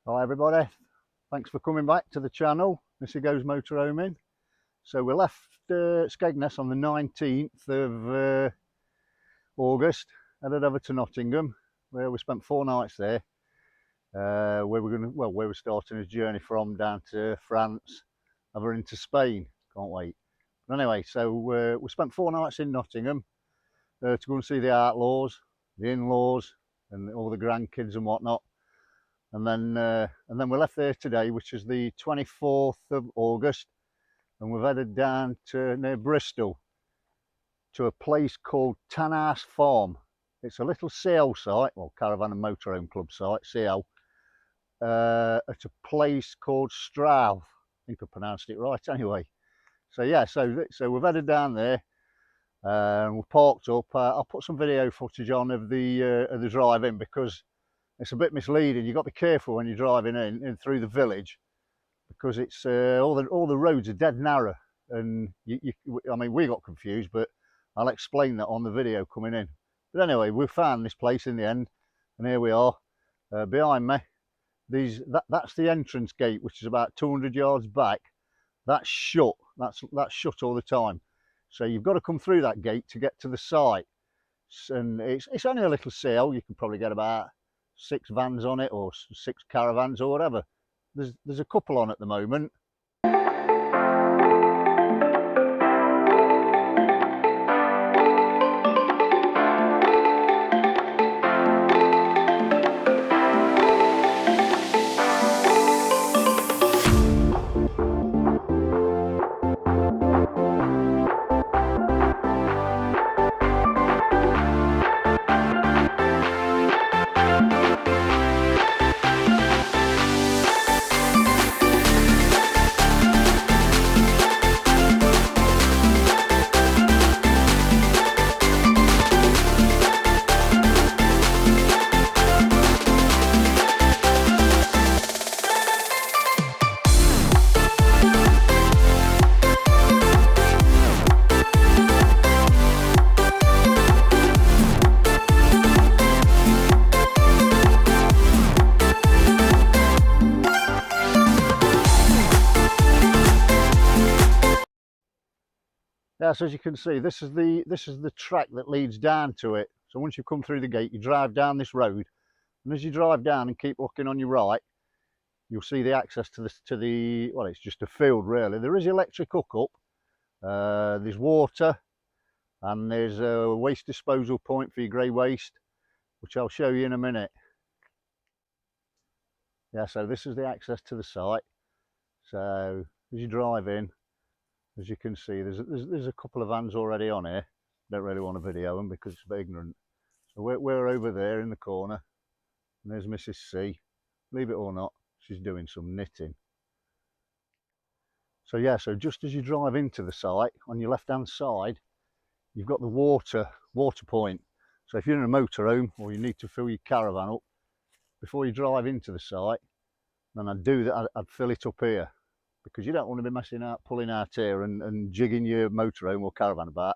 Hi everybody, thanks for coming back to the channel. Missy Goes Motorhoming. So we left Skegness on the 19th of August, headed over to Nottingham, where we spent 4 nights there. Where we're starting a journey from down to France, over into Spain. Can't wait. But anyway, so we spent 4 nights in Nottingham to go and see the outlaws, the in-laws, and all the grandkids and whatnot. And then we left there today, which is the 24th of August, and we've headed down to near Bristol to a place called Tanhouse Farm. It's a little CL site, well, Caravan and Motorhome Club site, CL, at a place called Stroud. I think I pronounced it right anyway. So yeah, so we've headed down there, and we're parked up. I'll put some video footage on of the drive in, because it's a bit misleading. You've got to be careful when you're driving in through the village, because it's all the roads are dead narrow, and I mean, we got confused, but I'll explain that on the video coming in. But anyway, we found this place in the end, and here we are. Behind me, that's the entrance gate, which is about 200 yards back. That's shut. That's shut all the time. So you've got to come through that gate to get to the site, and it's only a little CL. You can probably get about 6 vans on it, or 6 caravans, or whatever. There's a couple on at the moment. Yeah, so as you can see, this is the track that leads down to it. So once you come through the gate, you drive down this road, and as you drive down and keep looking on your right, you'll see the access to the well, it's just a field really. There is electric hookup, there's water, and there's a waste disposal point for your grey waste, which I'll show you in a minute. Yeah, so this is the access to the site. So as you drive in, as you can see, there's a couple of vans already on here. Don't really want to video them because it's a bit ignorant. So we're over there in the corner, and there's Mrs. C. Believe it or not, she's doing some knitting. So yeah, so just as you drive into the site, on your left hand side, you've got the water point. So if you're in a motorhome, or you need to fill your caravan up before you drive into the site, then I'd do that. I'd fill it up here, because you don't want to be messing out, pulling out here and jigging your motorhome or caravan about,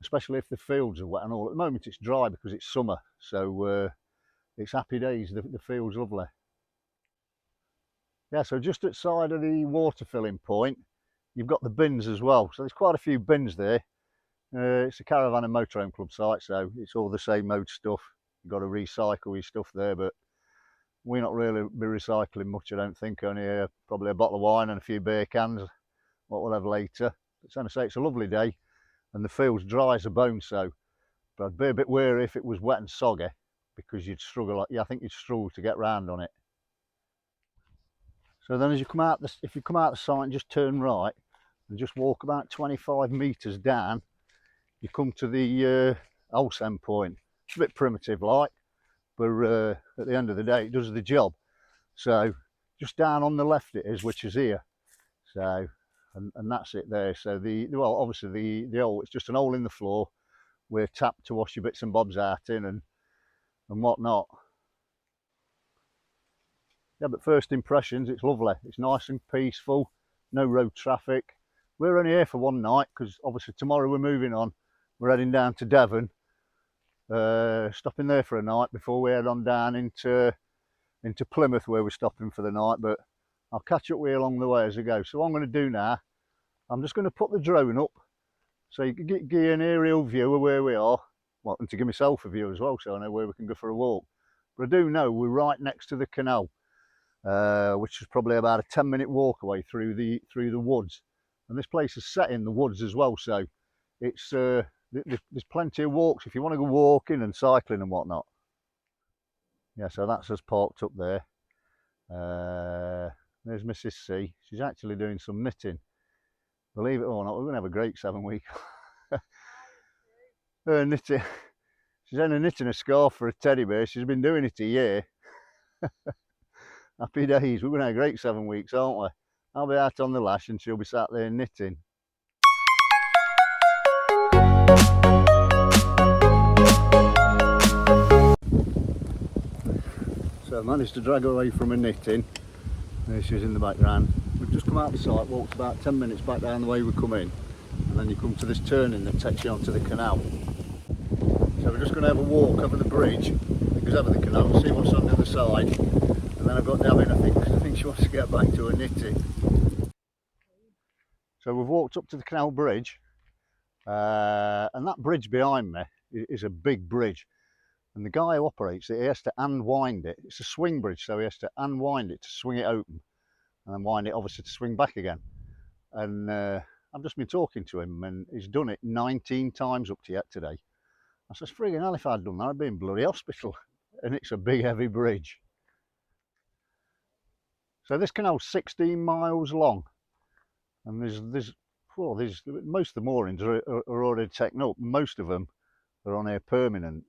especially if the fields are wet and all. At the moment it's dry because it's summer, so it's happy days. The field's lovely. Yeah, so just outside of the water filling point, you've got the bins as well. So there's quite a few bins there. It's a Caravan and Motorhome Club site, so it's all the same mode stuff. You've got to recycle your stuff there, but we're not really be recycling much, I don't think. Only probably a bottle of wine and a few beer cans, what we'll have later. But as I say, it's a lovely day, and the field's dry as a bone. So, but I'd be a bit wary if it was wet and soggy, because you'd struggle. Yeah, I think you'd struggle to get round on it. So then, as you come out, if you come out the site and just turn right and just walk about 25 metres down, you come to the Olsen point. It's a bit primitive, like, but at the end of the day, it does the job. So just down on the left it is, which is here. So and that's it there. So well, obviously the hole, it's just an hole in the floor where tap to wash your bits and bobs out in and whatnot. Yeah, but first impressions, it's lovely. It's nice and peaceful, no road traffic. We're only here for 1 night, because obviously tomorrow we're moving on. We're heading down to Devon, stopping there for a night before we head on down into into Plymouth where we're stopping for the night, but I'll catch up with you along the way as I go. So what I'm going to do now, I'm just going to put the drone up so you can get an aerial view of where we are, well, and to give myself a view as well so I know where we can go for a walk. But I do know we're right next to the canal, which is probably about a 10-minute walk away through the woods. And this place is set in the woods as well, so it's there's plenty of walks if you want to go walking and cycling and whatnot. Yeah, so that's us parked up there. There's Mrs. C. She's actually doing some knitting. Believe it or not, we're going to have a great 7 week. Her knitting. She's only knitting a scarf for a teddy bear. She's been doing it a year. Happy days. We're going to have a great 7 weeks, aren't we? I'll be out on the lash and she'll be sat there knitting. So I managed to drag her away from her knitting. There she is in the background. We've just come out of the site, walked about 10 minutes back down the way we come in, and then you come to this turning that takes you onto the canal. So we're just going to have a walk over the bridge that goes over the canal, see what's on the other side, and then I've got Davin, I think she wants to get back to her knitting. So we've walked up to the canal bridge, and that bridge behind me is a big bridge. And the guy who operates it, he has to unwind it. It's a swing bridge, so he has to unwind it to swing it open, and then wind it obviously to swing back again. And I've just been talking to him, and he's done it 19 times up to yet today. I says, friggin' hell, if I'd done that, I'd be in bloody hospital. And it's a big, heavy bridge. So this canal's 16 miles long, and there's most of the moorings are already taken up. Most of them are on here permanent.